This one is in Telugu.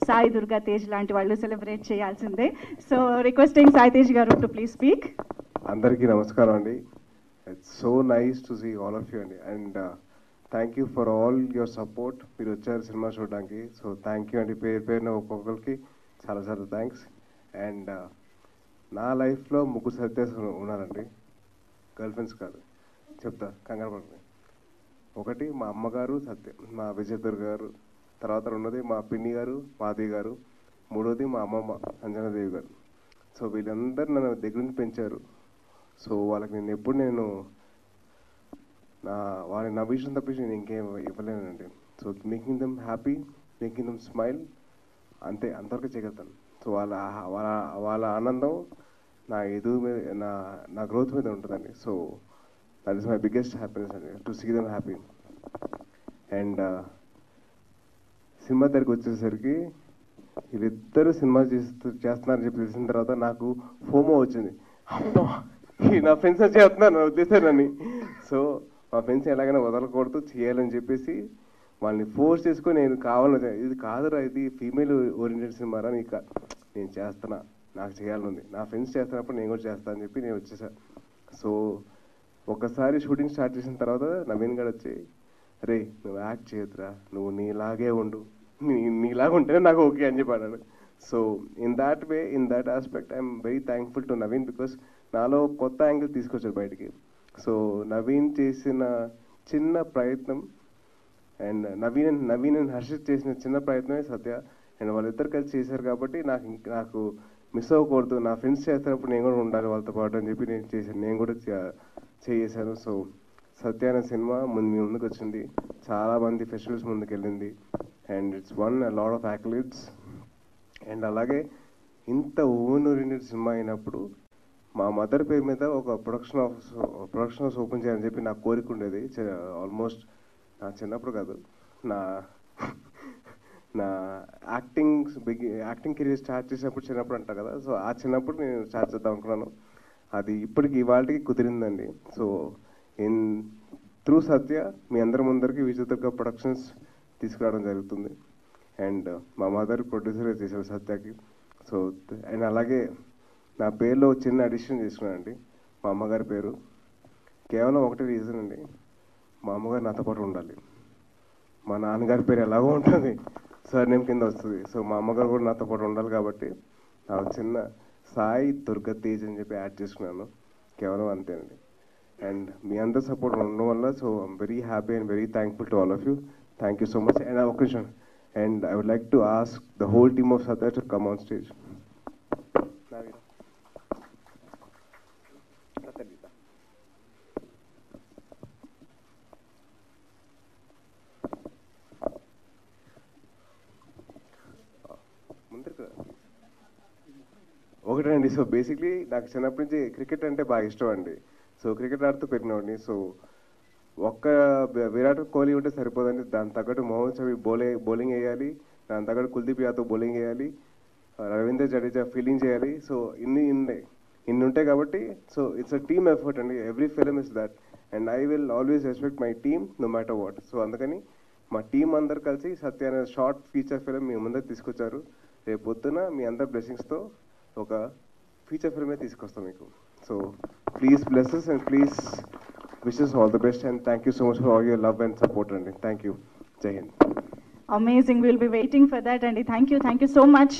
సాయి దుర్గా తేజ్ లాంటి వాళ్ళు సెలబ్రేట్ చేయాల్సిందే. సో రిక్వెస్టింగ్ సాయి తేజ్ గారు టు ప్లీజ్ స్పీక్. అందరికీ నమస్కారం అండి. It's so nice to see all of you అండి. And thank you for all your support. మీరు వచ్చారు సినిమా చూడడానికి. సో థ్యాంక్ యూ అండి, పేరున ఒక్కొక్కరికి చాలా చాలా థ్యాంక్స్. అండ్ నా లైఫ్లో ముగ్గురు సత్యాస్ ఉన్నారండి, గర్ల్ ఫ్రెండ్స్ కాదు, చెప్తా కంగారు పడుతుంది. ఒకటి మా అమ్మగారు సత్య, మా విజయదుర్గ గారు. తర్వాత రెండోది మా పిన్ని గారు మాధవి గారు. మూడోది మా అమ్మమ్మ అంజనాదేవి గారు. సో వీళ్ళందరూ నన్ను దగ్గర నుంచి పెంచారు. సో వాళ్ళకి నేను ఎప్పుడు వాళ్ళని నవ్వించడం తప్పించి నేను ఇంకేం ఇవ్వలేనండి. So making them happy, making them smile, అంతే, అంతవరకు చేయగలుగుతాను. సో వాళ్ళ ఆనందం నా ఎదుగు మీద, నా గ్రోత్ మీద ఉంటుందండి. So that is my biggest happiness అండి, to see them happy. And cinema దగ్గరికి వచ్చేసరికి వీళ్ళిద్దరు సినిమా చేస్తున్నారని చెప్పి తెలిసిన తర్వాత నాకు ఫోమో వచ్చింది. నా ఫ్రెండ్స్ చేస్తున్నారు వదిలేసానని. సో మా ఫ్రెండ్స్ ఎలాగైనా వదలకూడదు, చేయాలని చెప్పేసి వాళ్ళని ఫోర్స్ చేసుకొని నేను కావాలని, ఇది కాదురా, ఇది ఫీమేల్ ఓరియంటెడ్ సినిమారా, నేను చేస్తున్నా, నాకు చేయాలని, నా ఫ్రెండ్స్ చేస్తున్నప్పుడు నేను కూడా చేస్తాను అని చెప్పి నేను వచ్చేసా. సో ఒకసారి షూటింగ్ స్టార్ట్ చేసిన తర్వాత నవీన్ గారు వచ్చి, రే నువ్వు యాక్ట్ చేయొద్దురా, నువ్వు నీలాగే ఉండు, నీలాగా ఉంటేనే నాకు ఓకే అని చెప్పి అన్నాడు. So in that way, in that aspect I'm very thankful to Naveen, because నాలో కొత్త యాంగిల్ తీసుకొచ్చారు బయటికి. సో నవీన్ చేసిన చిన్న ప్రయత్నం, అండ్ నవీన్ అండ్ హర్షిత్ చేసిన చిన్న ప్రయత్నమే సత్య. అండ్ వాళ్ళిద్దరు కలిసి చేశారు కాబట్టి నాకు మిస్ అవ్వకూడదు, నా ఫ్రెండ్స్ చేస్తున్నప్పుడు నేను కూడా ఉండాలి వాళ్ళతో పాటు అని చెప్పి నేను కూడా చేశాను. సో సత్య అనే సినిమా మీ ముందుకు వచ్చింది, చాలామంది ఫెస్టివల్స్ ముందుకు వెళ్ళింది, and it's one lot of accolades. And అలాగే ఇంత ఓన్ ఓరియంటెడ్ సినిమా అయినప్పుడు మా మదర్ పేరు మీద ఒక ప్రొడక్షన్ హౌస్ ఓపెన్ చేయాలని చెప్పి నాకు కోరిక ఉండేది. ఆల్మోస్ట్ నా చిన్నప్పుడు కాదు, నా యాక్టింగ్ కెరీర్ స్టార్ట్ చేసినప్పుడు, చిన్నప్పుడు అంటారు కదా, సో ఆ చిన్నప్పుడు నేను స్టార్ట్ చేద్దాం అనుకున్నాను. అది ఇవాళకి కుదిరిందండి. సో త్రూ సత్య మీ అందరి ముందరికి విజయదుర్గ ప్రొడక్షన్స్ తీసుకురావడం జరుగుతుంది. అండ్ మా మదర్ ప్రొడ్యూసర్గా చేశారు సత్యకి. సో అండ్ అలాగే నా పేరులో చిన్న అడిషన్ చేసుకున్నానండి, మా అమ్మగారి పేరు. కేవలం ఒకటే రీజన్ అండి, మా అమ్మగారు నాతో పాటు ఉండాలి. మా నాన్నగారి పేరు ఎలాగో ఉంటుంది, సర్నేమ్ కింద వస్తుంది. సో మా అమ్మగారు కూడా నాతో పాటు ఉండాలి కాబట్టి నాకు చిన్న సాయి దుర్గా తేజ్ అని చెప్పి యాడ్ చేసుకున్నాను, కేవలం అంతేనండి. అండ్ మీ అందరి సపోర్ట్ ఉండడం వల్ల so I'm very happy and very thankful to all of you. Thank you so much. And ఒక నిమిషం, and I would like to ask the whole team of Satya to come on stage. ఒకటండి, సో బేసిక్లీ నాకు చిన్నప్పటి నుంచి క్రికెట్ అంటే బాగా ఇష్టం అండి. సో క్రికెట్ ఆడుతూ పెరిగినవాడిని. సో విరాట్ కోహ్లీ ఉంటే సరిపోదండి, దాని తగ్గట్టు మొహమ్మద్ షమి బౌలింగ్ వేయాలి, దాని తగ్గట్టు కుల్దీప్ యాదవ్ బౌలింగ్ వేయాలి, రవీంద్ర జడేజా ఫీల్డింగ్ చేయాలి. సో ఇన్ని ఉంటాయి కాబట్టి so it's a team effort అండి. Every film is that, and I will always respect my team no matter what. So అందుకని మా టీం అందరు కలిసి సత్య అనే షార్ట్ ఫీచర్ ఫిలిం మీ ముందర తీసుకొచ్చారు. రేపు పొద్దున మీ అందరి బ్లెస్సింగ్స్తో ఒక ఫీచర్ ఫిల్మే తీసుకొస్తాం మీకు. So please blesses and please wishes all the best, and thank you so much for all your love and support అండి. Thank you. Jai Hind. Amazing. We'll be waiting for that, and thank you so much.